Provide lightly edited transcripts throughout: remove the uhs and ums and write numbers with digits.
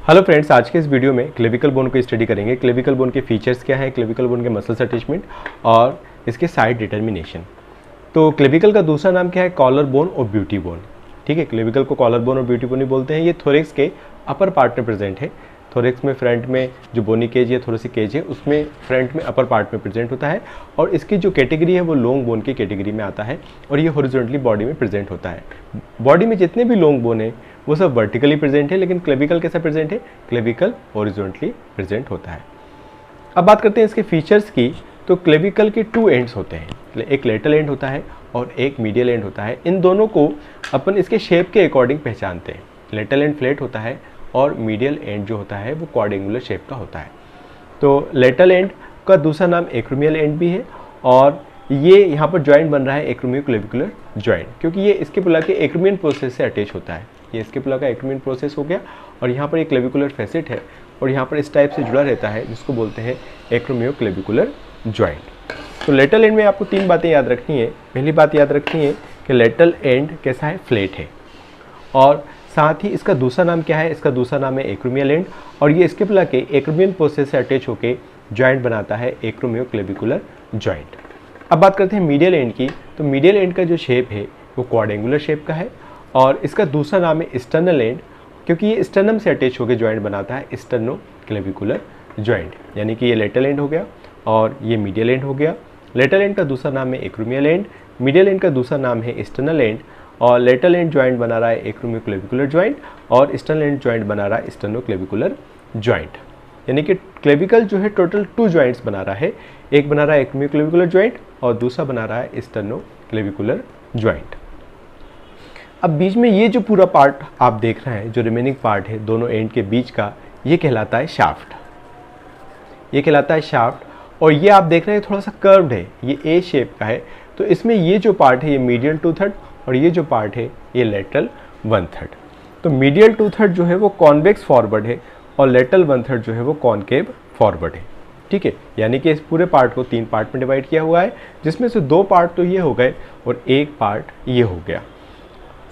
Hello friends, आज के इस वीडियो में क्लेविकल बोन को स्टडी करेंगे। क्लेविकल बोन के फीचर्स क्या है, क्लेविकल बोन के मसल्स अटैचमेंट और इसके साइड डिटर्मिनेशन। तो क्लेविकल का दूसरा नाम क्या है? कॉलर बोन और ब्यूटी बोन। ठीक है, क्लेविकल को कॉलर बोन और ब्यूटी बोन ही बोलते हैं। ये थोरेक्स के अपर पार्ट में प्रेजेंट है। थोरेक्स में फ्रंट में जो बोनी केज या थोरेसी केज है उसमें फ्रंट में अपर पार्ट में प्रेजेंट होता है और इसकी जो कैटेगरी है वो लॉन्ग बोन की कैटेगरी में आता है और ये हॉरिजॉन्टली बॉडी में प्रेजेंट होता है। बॉडी में जितने भी लॉन्ग बोन है वो सब वर्टिकली प्रेजेंट है, लेकिन क्लेविकल कैसा प्रेजेंट है? क्लेविकल हॉरिजॉन्टली प्रेजेंट होता है। अब बात करते हैं इसके फीचर्स की। तो क्लेविकल के टू एंड्स होते हैं, एक लेटरल एंड होता है और एक मीडियल एंड होता है। इन दोनों को अपन इसके शेप के अकॉर्डिंग पहचानते हैं। लेटरल एंड फ्लैट होता है और मीडियल एंड जो होता है वो क्वाड्रेंगुलर शेप का होता है। तो लेटरल एंड का दूसरा नाम एक्रोमियल एंड भी है और ये यहाँ पर जॉइंट बन रहा है एक्रोमियो क्लेविकुलर जॉइंट, क्योंकि ये इसके पुला के एक्रोमियन प्रोसेस से अटैच होता है। ये इसके पुला का एक्रोमियन प्रोसेस हो गया और यहाँ पर एक क्लेविकुलर फैसेट है और यहाँ पर इस टाइप से जुड़ा रहता है जिसको बोलते हैं एक्रोमियो क्लेविकुलर जॉइंट। तो लेटरल एंड में आपको तीन बातें याद रखनी है। पहली बात याद रखनी है कि लेटरल एंड कैसा है? फ्लैट है। और साथ ही इसका दूसरा नाम क्या है? इसका दूसरा नाम है एक्रोमियल एंड और ये इसके पुला के एक्रोमियन प्रोसेस से अटैच होकर जॉइंट बनाता है एक्रोमियो क्लेविकुलर जॉइंट। अब बात करते हैं मीडियल एंड की। तो मीडियल एंड का जो शेप है वो क्वाड्रेंगुलर शेप का है और इसका दूसरा नाम है स्टर्नल एंड, क्योंकि ये स्टर्नम से अटैच होकर जॉइंट बनाता है स्टर्नो क्लेविकुलर जॉइंट। यानी कि ये लेटरल एंड हो गया और ये मीडियल एंड हो गया। लेटरल एंड का दूसरा नाम है एक्रोमियल एंड, मीडियल एंड का दूसरा नाम है स्टर्नल एंड और लेटरल एंड जॉइंट बना रहा है एक्रोमियो क्लेविकुलर जॉइंट और स्टर्नल एंड जॉइंट बना रहा है स्टर्नो क्लेविकुलर जॉइंट। यानी कि क्लेविकल जो है टोटल टू जॉइंट्स बना रहा है। एक बना रहा है एक्रोमियो क्लेविकुलर जॉइंट और दूसरा बना रहा है स्टर्नो क्लेविकुलर जॉइंट। अब बीच में ये जो पूरा पार्ट आप देख रहे हैं, जो रिमेनिंग पार्ट है दोनों एंड के बीच का, ये कहलाता है शाफ्ट। ये कहलाता है शाफ्ट और ये आप देख रहे हैं थोड़ा सा कर्व्ड है, ये ए शेप का है। तो इसमें ये जो पार्ट है ये मीडियल 2/3 और ये जो पार्ट है ये लेटरल 1/3। तो मीडियल 2/3 जो है वो कॉन्वेक्स फॉरवर्ड है और लेटरल 1/3 जो है वो कॉनकेव फॉरवर्ड है। ठीक है, यानी कि इस पूरे पार्ट को तीन पार्ट में डिवाइड किया हुआ है, जिसमें से दो पार्ट तो ये हो गए और एक पार्ट ये हो गया।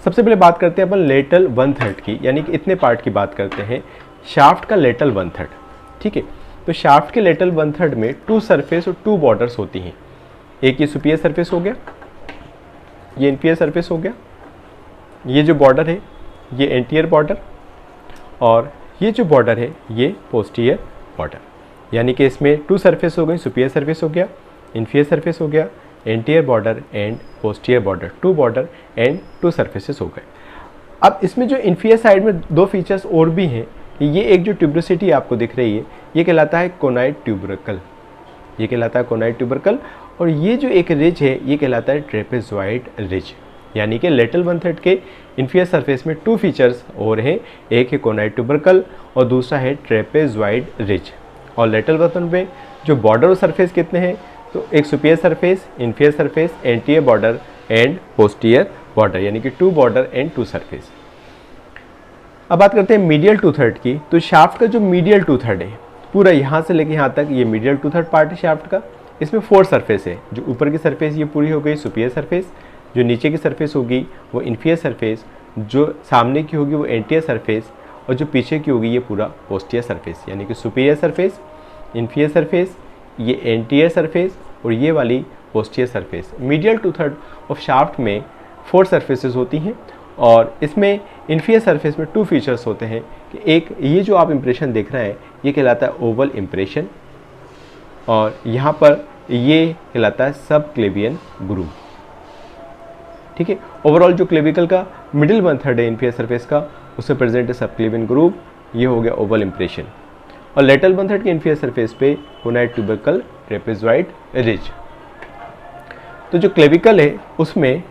सबसे पहले बात करते हैं अपन लेटरल 1/3 की, यानी कि इतने पार्ट की बात करते हैं शाफ्ट का लेटरल 1/3। ठीक है, तो शाफ्ट के लेटरल 1/3 में टू सरफेस और टू बॉर्डर्स होती हैं। एक ये सुपीरियर सरफेस हो गया, ये इन्फीरियर सरफेस हो गया, ये जो बॉर्डर है ये एंटीरियर बॉर्डर और ये जो बॉर्डर है ये पोस्टीरियर बॉर्डर। यानी कि इसमें टू सरफेस हो गई, सुपीरियर सरफेस हो गया, इन्फीरियर सरफेस हो गया, anterior border and posterior border, two border and two surfaces हो गए। अब इसमें जो इन्फीरियर साइड में दो फीचर्स और भी हैं। ये एक जो ट्यूब्रोसिटी आपको दिख रही है ये कहलाता है कोनाइड ट्यूबरकल, ये कहलाता है कोनाइड ट्यूबरकल और ये जो एक रिज है ये कहलाता है ट्रेपेजॉइड रिज। यानी कि लेटरल 1/3 के इन्फीरियर सरफेस में टू फीचर्स और हैं, एक है कोनाइड ट्यूबरकल और दूसरा है ट्रेपेजॉइड रिज। और लेटरल 1/3 में जो बॉर्डर और सरफेस कितने हैं? तो एक superior surface, inferior surface, anterior border and posterior border, यानी कि two border and two surface. अब बात करते हैं मीडियल 2/3 की। तो शाफ्ट का जो मीडियल 2/3 है पूरा यहाँ से लेके यहाँ तक, ये मीडियल 2/3 पार्ट है शाफ्ट का। इसमें 4 सरफेस है। जो ऊपर की सरफेस ये पूरी हो गई सुपीरियर सरफेस, जो नीचे की सरफेस होगी वो इन्फीरियर सरफेस, जो सामने की होगी वो एंटीरियर सरफेस और जो पीछे की होगी ये पूरा पोस्टीरियर सरफेस। यानी कि सुपीरियर सरफेस, इन्फीरियर सरफेस, ये एंटीरियर सरफेस और ये वाली posterior surface. Medial 2/3 of shaft में 4 सरफेसेस होती हैं और इसमें इन्फीरियर सरफेस में 2 फीचर्स होते हैं कि एक ये जो आप इंप्रेशन देख रहे हैं ये कहलाता है ओवल इंप्रेशन और यहाँ पर ये कहलाता है सब क्लेवियन ग्रूव। ठीक है, ओवरऑल जो क्लेविकल का मिडिल 1/3 है इन्फीरियर सरफेस का उससे प्रेजेंट है सब क्लेवियन ग्रूव, ये हो गया ओवल इंप्रेशन। और लेटरल 1/3 के इन्फीरियर सरफेस पे कोनाइड ट्यूबरकल ट्रेपेजॉइड रिज। तो जो क्लेविकल है उसमें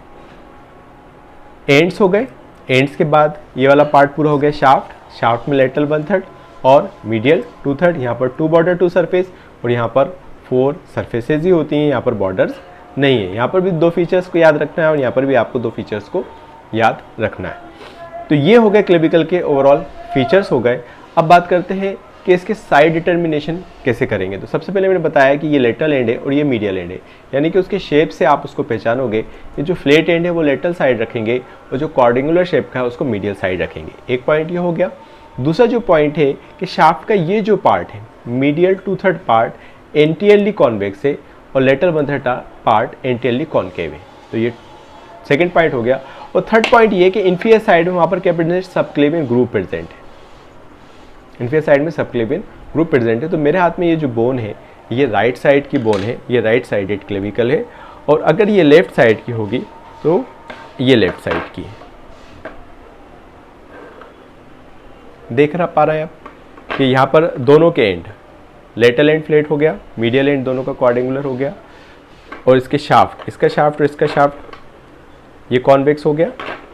एंड्स हो गए, एंड्स के बाद ये वाला पार्ट पूरा हो गया शाफ्ट। शाफ्ट में लेटरल 1/3 और मीडियल 2/3, यहाँ पर टू बॉर्डर टू सरफेस और यहाँ पर 4 सरफेसेज ही होती हैं, यहाँ पर बॉर्डर्स नहीं है। यहाँ पर भी 2 फीचर्स को याद रखना है और यहाँ पर भी आपको 2 फीचर्स को याद रखना है। तो ये हो गए क्लेविकल के ओवरऑल फीचर्स हो गए। अब बात करते हैं कि इसके साइड डिटर्मिनेशन कैसे करेंगे। तो सबसे पहले मैंने बताया कि ये लेटरल एंड है और ये मीडियल एंड है, यानी कि उसके शेप से आप उसको पहचानोगे। ये जो फ्लैट एंड है वो लेटरल साइड रखेंगे और जो क्वाड्रेंगुलर शेप का है उसको मीडियल साइड रखेंगे। एक पॉइंट ये हो गया। दूसरा जो पॉइंट है कि शाफ्ट का ये जो पार्ट है मीडियल 2/3 पार्ट एंटीरियरली कॉन्वेक्स है और लेटरल 1/3 पार्ट एंटीरियरली कॉन्केव है। तो ये सेकंड पॉइंट हो गया। और थर्ड पॉइंट ये कि इन्फीरियर साइड में वहाँ पर क्या प्रेजेंट, सबक्लेवियन ग्रूव प्रेजेंट है। इन्फीरियर साइड में सबक्लेवियन ग्रूव प्रेजेंट है। तो मेरे हाथ में ये जो बोन है ये राइट साइड की बोन है, ये राइट साइडेड क्लेविकल है। और अगर ये लेफ्ट साइड की होगी तो ये लेफ्ट साइड की है। देख रहा पा रहे हैं आप कि यहाँ पर दोनों के एंड, लेटरल एंड फ्लैट हो गया, मीडियल एंड दोनों का क्वाड्रेंगुलर हो गया, और इसके शाफ्ट, इसका शाफ्ट और इसका शाफ्ट ये कॉन्वेक्स हो गया।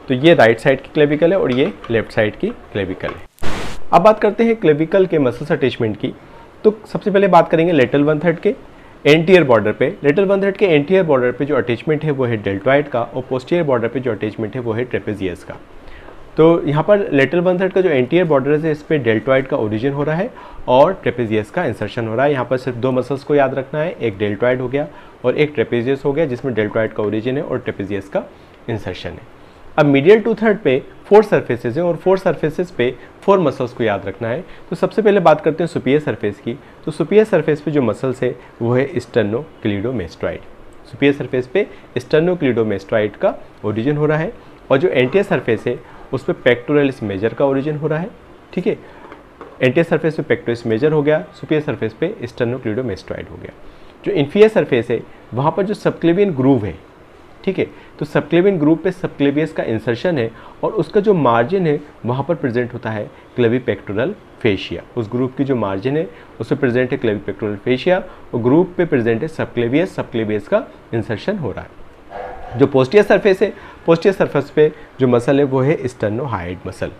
तो ये राइट साइड की क्लेविकल है और ये लेफ्ट साइड की क्लेविकल है। अब बात करते हैं क्लेविकल के मसल्स अटैचमेंट की। तो सबसे पहले बात करेंगे लेटरल 1/3 के एंटीरियर बॉर्डर पे। लेटरल 1/3 के एंटीरियर बॉर्डर पे जो अटैचमेंट है वो है डेल्टॉइड का, और पोस्टीरियर बॉर्डर पे जो अटैचमेंट है वो है ट्रेपेजियस का। तो यहाँ पर लेटरल 1/3 का जो एंटीरियर बॉर्डर है इस पर डेल्टॉइड का ओरिजिन हो रहा है और ट्रेपेजियस का इंसर्शन हो रहा है। यहाँ पर सिर्फ दो मसल्स को याद रखना है, एक डेल्टॉइड हो गया और एक ट्रेपेजियस हो गया, जिसमें डेल्टॉइड का ओरिजिन है और ट्रेपेजियस का इंसर्शन है। अब मीडियल 2/3 पे 4 सर्फेसेस है और 4 सर्फेसेस पे 4 मसल्स को याद रखना है। तो सबसे पहले बात करते हैं सुपीरियर सरफेस की। तो सुपीरियर सरफेस पे जो मसल्स है वो है स्टर्नोक्लीडोमेस्टॉइड। सुपीरियर सरफेस पे स्टर्नोक्लीडोमेस्टॉइड का ओरिजिन हो रहा है, और जो एंटीरियर सरफेस है उस पर पेक्टोरलिस मेजर का ओरिजिन हो रहा है। ठीक है, एंटीरियर सरफेस पे पेक्टोरलिस मेजर हो गया, सुपीरियर सरफेस पे स्टर्नोक्लीडोमेस्टॉइड हो गया। जो इन्फीरियर सरफेस है वहाँ पर जो सबक्लेवियन ग्रूव है, ठीक है, तो सबक्लेवियन ग्रूव पे सबक्लेवियस का इंसर्शन है और उसका जो मार्जिन है वहाँ पर प्रेजेंट होता है क्लेविपेक्टोरल फेशिया। उस ग्रूव की जो मार्जिन है उस पर प्रेजेंट है क्लेविपेक्टोरल फेशिया और ग्रूव पे प्रेजेंट है सबक्लेवियस, सबक्लेवियस का इंसर्शन हो रहा है। जो पोस्टीरियर सरफेस है, पोस्टीरियर सरफेस पे जो मसल है वो है स्टर्नोहाइड मसल।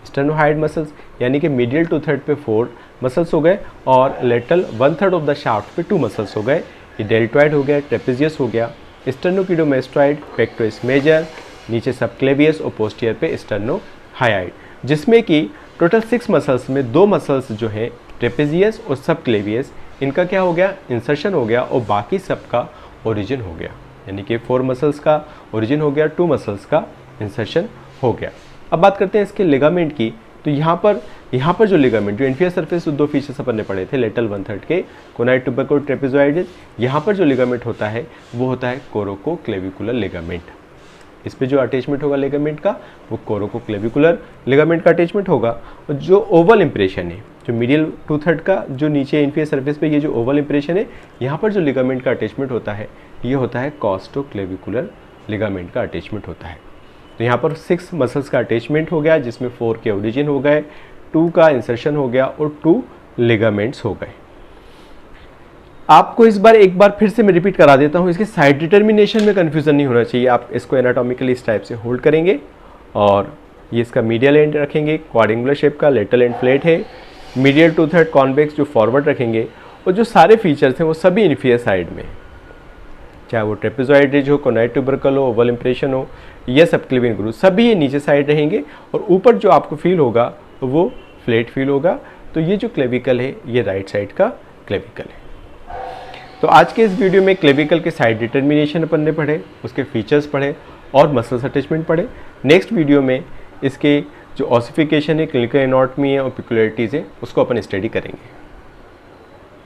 स्टर्नोहाइड मसल्स यानी कि मीडियल 2/3 पे 4 मसल्स हो गए और लेटरल 1/3 ऑफ द शाफ्ट पे 2 मसल्स हो गए। ये डेल्टॉइड हो गया, ट्रेपेजियस हो गया, स्टर्नोक्लीडोमेस्टॉइड, पेक्टोरलिस मेजर, नीचे सबक्लेवियस और पोस्टीरियर पे स्टर्नोहाइड, जिसमें कि टोटल 6 मसल्स में 2 मसल्स जो है ट्रेपेजियस और सबक्लेवियस, इनका क्या हो गया, इंसर्शन हो गया और बाकी सब का ओरिजिन हो गया। यानी कि 4 मसल्स का ओरिजिन हो गया, 2 मसल्स का इंसर्शन हो गया। अब बात करते हैं इसके लिगामेंट की। तो यहाँ पर जो लिगामेंट, जो इन्फीरियर सरफेस 2 फीचर्स अपन ने पढ़े थे लेटरल 1/3 के, कोनाइड ट्यूबरकुलर ट्रेपेजॉइडिस, यहाँ पर जो लिगामेंट होता है वो होता है कोरोकोक्लेविकुलर लिगामेंट। इस पे जो अटैचमेंट होगा लिगामेंट का वो कोरोकोक्लेविकुलर लिगामेंट का अटैचमेंट होगा। और जो ओवल इंप्रेशन है, जो मीडियल 2/3 का जो नीचे इन्फीरियर सरफेस पे ये जो ओवल इंप्रेशन है, यहाँ पर जो लिगामेंट का अटैचमेंट होता है ये होता है कॉस्टोक्लेविकुलर लिगामेंट का अटैचमेंट होता है। तो यहाँ पर 6 मसल्स का अटैचमेंट हो गया, जिसमें 4 के ओरिजिन हो गए, 2 का इंसर्शन हो गया और 2 लिगामेंट्स हो गए। आपको एक बार फिर से मैं रिपीट करा देता हूँ, इसके साइड डिटर्मिनेशन में कन्फ्यूजन नहीं होना चाहिए। आप इसको एनाटॉमिकली इस टाइप से होल्ड करेंगे और ये इसका मीडियल एंड रखेंगे, क्वाड्रेंगुलर शेप का, लेटरल एंड फ्लैट है, मीडियल 2/3 कॉन्वेक्स जो फॉरवर्ड रखेंगे, और जो सारे फीचर्स हैं वो सभी इन्फीरियर साइड में, चाहे वो ट्रेपेजॉइडिस हो, कोनाइड ट्यूबरकल हो, ओवल इंप्रेशन हो, ये सबक्लेवियन ग्रूव, सभी ये नीचे साइड रहेंगे और ऊपर जो आपको फील होगा वो फ्लैट फील होगा। तो ये जो क्लेविकल है ये राइट साइड का क्लेविकल है। तो आज के इस वीडियो में क्लेविकल के साइड डिटर्मिनेशन अपन ने पढ़े, उसके फीचर्स पढ़े और मसल्स अटैचमेंट पढ़े। नेक्स्ट वीडियो में इसके जो ऑसिफिकेशन है, क्लिनिकल एनाटॉमी है और पेक्युलरिटीज़ है उसको अपन स्टडी करेंगे।